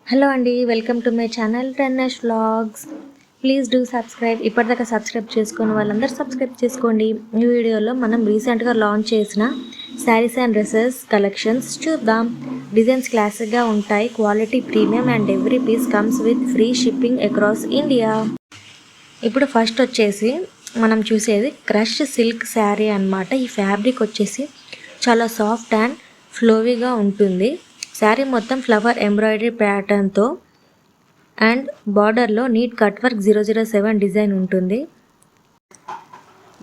Hello అండి, welcome to my channel runners vlogs. Please do subscribe. ఇప్పటిదాకా subscribe చేసుకున్న వాళ్ళందరూ సబ్స్క్రైబ్ చేసుకోండి. ఈ వీడియోలో మనం రీసెంట్గా లాంచ్ చేసిన శారీస్ అండ్ డ్రెస్సెస్ కలెక్షన్స్ చూద్దాం. డిజైన్స్ క్లాసిక్గా ఉంటాయి, quality premium and every piece comes with free shipping across India. ఇప్పుడు ఫస్ట్ వచ్చేసి మనం చూసేది క్రష్ సిల్క్ శారీ అన్నమాట. ఈ ఫ్యాబ్రిక్ వచ్చేసి చాలా సాఫ్ట్ అండ్ ఫ్లోవీగా ఉంటుంది. శారీ మొత్తం ఫ్లవర్ ఎంబ్రాయిడరీ ప్యాటర్న్తో అండ్ బార్డర్లో నీట్ కట్ వర్క్ 007 డిజైన్ ఉంటుంది.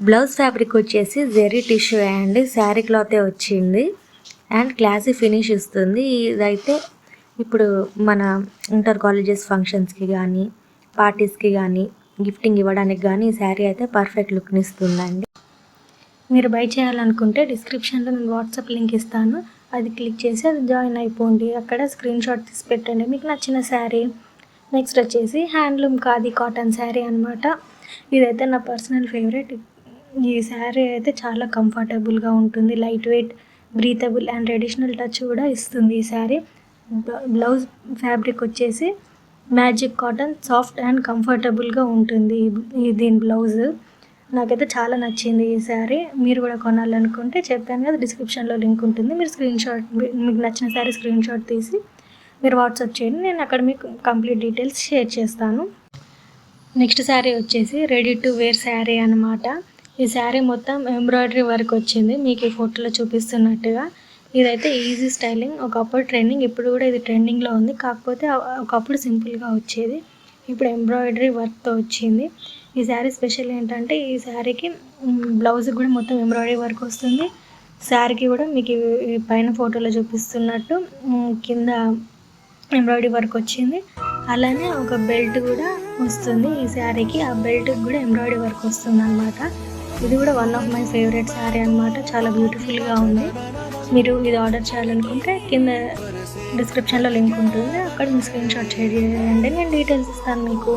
బ్లౌజ్ ఫ్యాబ్రిక్ వచ్చేసి జెరీ టిష్యూ అండ్ శారీ క్లాతే వచ్చింది అండ్ క్లాసీ ఫినిష్ ఇస్తుంది. ఇదైతే ఇప్పుడు మన ఇంటర్ కాలేజెస్ ఫంక్షన్స్కి కానీ పార్టీస్కి కానీ గిఫ్టింగ్ ఇవ్వడానికి కానీ ఈ శారీ అయితే పర్ఫెక్ట్ లుక్ని ఇస్తుందండి. మీరు బై చేయాలనుకుంటే డిస్క్రిప్షన్లో నేను వాట్సాప్ లింక్ ఇస్తాను, అది క్లిక్ చేసి అది జాయిన్ అయిపోండి. అక్కడ స్క్రీన్ షాట్ తీసి పెట్టండి మీకు నచ్చిన శారీ. నెక్స్ట్ వచ్చేసి హ్యాండ్లూమ్ ఖాదీ కాటన్ శారీ అనమాట. ఇదైతే నా పర్సనల్ ఫేవరెట్. ఈ శారీ అయితే చాలా కంఫర్టబుల్గా ఉంటుంది, light weight, breathable and traditional touch కూడా ఇస్తుంది ఈ శారీ. బ్లౌజ్ ఫ్యాబ్రిక్ వచ్చేసి మ్యాజిక్ కాటన్, సాఫ్ట్ అండ్ కంఫర్టబుల్గా ఉంటుంది దీని బ్లౌజ్. నాకైతే చాలా నచ్చింది ఈ శారీ. మీరు కూడా కొనాలనుకుంటే చెప్పాను కదా, డిస్క్రిప్షన్లో లింక్ ఉంటుంది. మీరు మీకు నచ్చిన శారీ స్క్రీన్ షాట్ తీసి మీరు వాట్సాప్ చేయండి, నేను అక్కడ మీకు కంప్లీట్ డీటెయిల్స్ షేర్ చేస్తాను. నెక్స్ట్ శారీ వచ్చేసి రెడీ టు వేర్ శారీ అనమాట. ఈ శారీ మొత్తం ఎంబ్రాయిడరీ వర్క్ వచ్చింది, మీకు ఈ ఫోటోలో చూపిస్తున్నట్టుగా. ఇదైతే ఈజీ స్టైలింగ్, ఒకప్పుడు ట్రెండింగ్, ఇప్పుడు కూడా ఇది ట్రెండింగ్లో ఉంది. కాకపోతే ఒకప్పుడు సింపుల్గా వచ్చేది, ఇప్పుడు ఎంబ్రాయిడరీ వర్క్తో వచ్చింది. ఈ శారీ స్పెషల్ ఏంటంటే ఈ శారీకి బ్లౌజ్ కూడా మొత్తం ఎంబ్రాయిడరీ వర్క్ వస్తుంది. శారీకి కూడా మీకు ఈ పైన ఫోటోలో చూపిస్తున్నట్టు కింద ఎంబ్రాయిడరీ వర్క్ వచ్చింది. అలానే ఒక బెల్ట్ కూడా వస్తుంది ఈ శారీకి, ఆ బెల్ట్కి కూడా ఎంబ్రాయిడరీ వర్క్ వస్తుంది అనమాట. ఇది కూడా one of my favourite sari అనమాట, చాలా బ్యూటిఫుల్గా ఉంది. మీరు ఇది ఆర్డర్ చేయాలనుకుంటే కింద డిస్క్రిప్షన్లో లింక్ ఉంటుంది, అక్కడ మీ స్క్రీన్ షాట్ చేయండి, నేను డీటెయిల్స్ ఇస్తాను మీకు.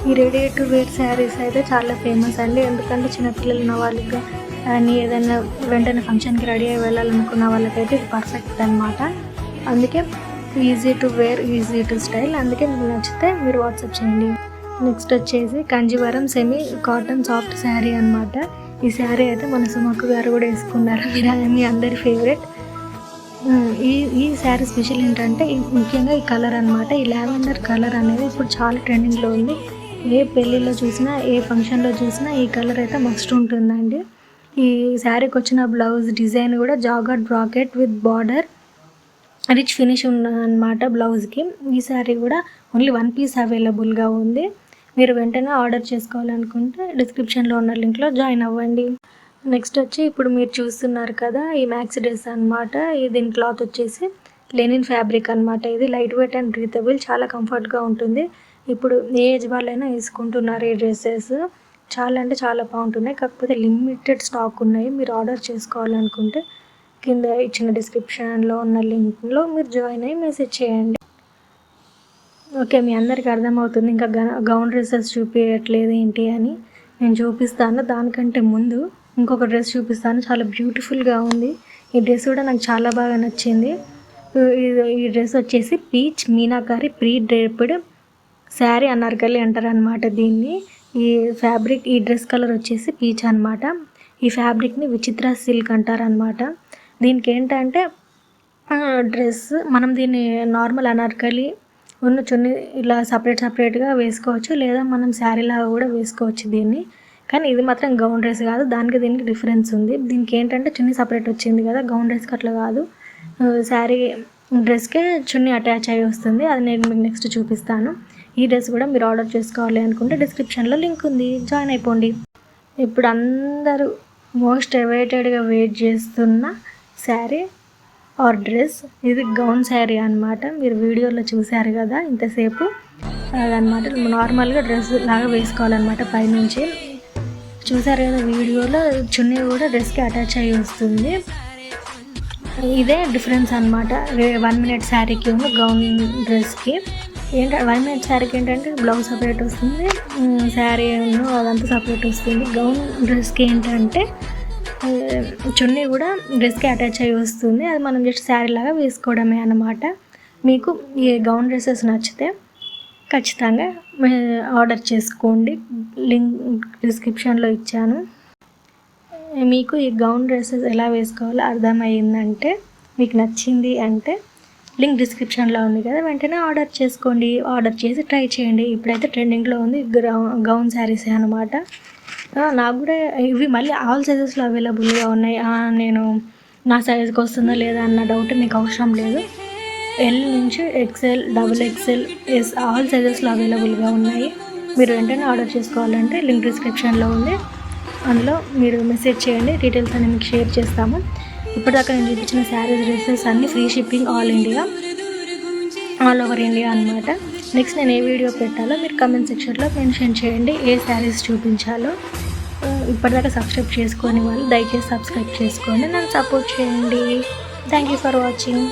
ఈ రెడీ టు వేర్ శారీస్ అయితే చాలా ఫేమస్ అండి, ఎందుకంటే చిన్నపిల్లలు ఉన్న వాళ్ళకి కానీ ఏదైనా వెంటనే ఫంక్షన్కి రెడీ అయ్యి వెళ్ళాలనుకున్న వాళ్ళకైతే ఇది పర్ఫెక్ట్ అనమాట. అందుకే easy to wear, easy to style, అందుకే మీకు నచ్చితే మీరు వాట్సాప్ చేయండి. నెక్స్ట్ వచ్చేసి Kanjeevaram semi cotton soft sari అనమాట. ఈ శారీ అయితే మన సుమక్కు గారు కూడా వేసుకున్నారు, మీ అందరి ఫేవరెట్. ఈ శారీ స్పెషల్ ఏంటంటే ముఖ్యంగా ఈ కలర్ అనమాట. ఈ లావెండర్ కలర్ అనేది ఇప్పుడు చాలా ట్రెండింగ్లో ఉంది. ఏ పెళ్ళిలో చూసినా, ఏ ఫంక్షన్లో చూసినా ఈ కలర్ అయితే మస్ట్ ఉంటుందండి. ఈ శారీకి వచ్చిన బ్లౌజ్ డిజైన్ కూడా jacquard bracket with border, rich finish ఉన్నదన్నమాట బ్లౌజ్కి. ఈ శారీ కూడా ఓన్లీ వన్ పీస్ అవైలబుల్గా ఉంది. మీరు వెంటనే ఆర్డర్ చేసుకోవాలనుకుంటే డిస్క్రిప్షన్లో ఉన్న లింక్లో జాయిన్ అవ్వండి. నెక్స్ట్ వచ్చి ఇప్పుడు మీరు చూస్తున్నారు కదా, ఈ మ్యాక్సీ డ్రెస్ అనమాట. దీని క్లాత్ వచ్చేసి లెనిన్ ఫ్యాబ్రిక్ అనమాట. ఇది లైట్ వెయిట్ అండ్ బ్రీతబుల్, చాలా కంఫర్ట్గా ఉంటుంది. ఇప్పుడు ఏ ఏజ్ వాళ్ళైనా వేసుకుంటున్నారు ఈ డ్రెస్సెస్, చాలా అంటే చాలా బాగుంటున్నాయి. కాకపోతే లిమిటెడ్ స్టాక్ ఉన్నాయి. మీరు ఆర్డర్ చేసుకోవాలనుకుంటే కింద ఇచ్చిన డిస్క్రిప్షన్లో ఉన్న లింక్లో మీరు జాయిన్ అయ్యి మెసేజ్ చేయండి. ఓకే, మీ అందరికీ అర్థమవుతుంది. ఇంకా గౌన్ డ్రెస్సెస్ చూపించట్లేదు ఏంటి అని, నేను చూపిస్తాను. దానికంటే ముందు ఇంకొక డ్రెస్ చూపిస్తాను, చాలా బ్యూటిఫుల్గా ఉంది. ఈ డ్రెస్ కూడా నాకు చాలా బాగా నచ్చింది. ఈ డ్రెస్ వచ్చేసి peach meenakari pre draped sari Anarkali అంటారు అనమాట దీన్ని. ఈ ఫ్యాబ్రిక్, ఈ డ్రెస్ కలర్ వచ్చేసి పీచ్ అనమాట. ఈ ఫ్యాబ్రిక్ని విచిత్ర సిల్క్ అంటారు అనమాట. దీనికి ఏంటంటే డ్రెస్ మనం దీన్ని నార్మల్ అనార్కలి ఉన్న చున్నీ ఇలా సపరేట్గా వేసుకోవచ్చు, లేదా మనం శారీలాగా కూడా వేసుకోవచ్చు దీన్ని. కానీ ఇది మాత్రం గౌన్ డ్రెస్ కాదు, దానికి దీనికి డిఫరెన్స్ ఉంది. దీనికి ఏంటంటే చున్నీ సపరేట్ వచ్చింది కదా, గౌన్ డ్రెస్కి అట్లా కాదు. శారీ డ్రెస్కే చున్నీ అటాచ్ అయ్యి వస్తుంది, అది నేను మీకు నెక్స్ట్ చూపిస్తాను. ఈ డ్రెస్ కూడా మీరు ఆర్డర్ చేసుకోవాలి అనుకుంటే డిస్క్రిప్షన్లో లింక్ ఉంది, జాయిన్ అయిపోండి. ఇప్పుడు అందరూ మోస్ట్ అవైటెడ్గా వెయిట్ చేస్తున్న శారీ ఆర్ డ్రెస్, ఇది గౌన్ శారీ అనమాట. మీరు వీడియోలో చూశారు కదా ఇంతసేపు, అదనమాట. నార్మల్గా డ్రెస్ లాగా వేసుకోవాలన్నమాట. పైనుంచి చూసారు కదా వీడియోలో, చున్నీ కూడా డ్రెస్కి అటాచ్ అయ్యి వస్తుంది. ఇదే డిఫరెన్స్ అనమాట 1 మినిట్ శారీకి గౌన్ డ్రెస్కి. 1 మినిట్ శారీకి ఏంటంటే బ్లౌజ్ సపరేట్ వస్తుంది, శారీ అదంతా సపరేట్ వస్తుంది. గౌన్ డ్రెస్కి ఏంటంటే చున్నీ కూడా డ్రెస్కి అటాచ్ అయ్యి వస్తుంది, అది మనం జస్ట్ శారీ లాగా వేసుకోవడమే అన్నమాట. మీకు ఈ గౌన్ డ్రెస్సెస్ నచ్చితే ఖచ్చితంగా ఆర్డర్ చేసుకోండి. లింక్ డిస్క్రిప్షన్లో ఇచ్చాను. మీకు ఈ గౌన్ డ్రెస్సెస్ ఎలా వేసుకోవాలో అర్థమైందంటే, మీకు నచ్చింది అంటే లింక్ డిస్క్రిప్షన్లో ఉంది కదా, వెంటనే ఆర్డర్ చేసుకోండి. ఆర్డర్ చేసి ట్రై చేయండి. ఇప్పుడైతే ట్రెండింగ్లో ఉంది గౌన్ శారీసే అనమాట. నాకు కూడా ఇవి మళ్ళీ ఆల్ సైజెస్లో అవైలబుల్గా ఉన్నాయి. నేను నా సైజుకి వస్తుందా లేదా అన్న డౌట్ మీకు అవసరం లేదు. ఎల్ నుంచి ఎక్సెల్, XXL, ఎస్ ఆల్ సైజెస్లో అవైలబుల్గా ఉన్నాయి. మీరు వెంటనే ఆర్డర్ చేసుకోవాలంటే లింక్ డిస్క్రిప్షన్లో ఉంది, అందులో మీరు మెసేజ్ చేయండి. డీటెయిల్స్ అన్ని మీకు షేర్ చేస్తాము. ఇప్పటిదాకా నేను చూపించిన శారీస్, డ్రెస్సెస్ అన్నీ free shipping all over India అనమాట. నెక్స్ట్ నేను ఏ వీడియో పెట్టాలో మీరు కమెంట్ సెక్షన్లో మెన్షన్ చేయండి, ఏ శారీస్ చూపించాలో. ఇప్పటిదాకా సబ్స్క్రైబ్ చేసుకొని వాళ్ళు దయచేసి సబ్స్క్రైబ్ చేసుకోండి, నన్ను సపోర్ట్ చేయండి. Thank you for watching.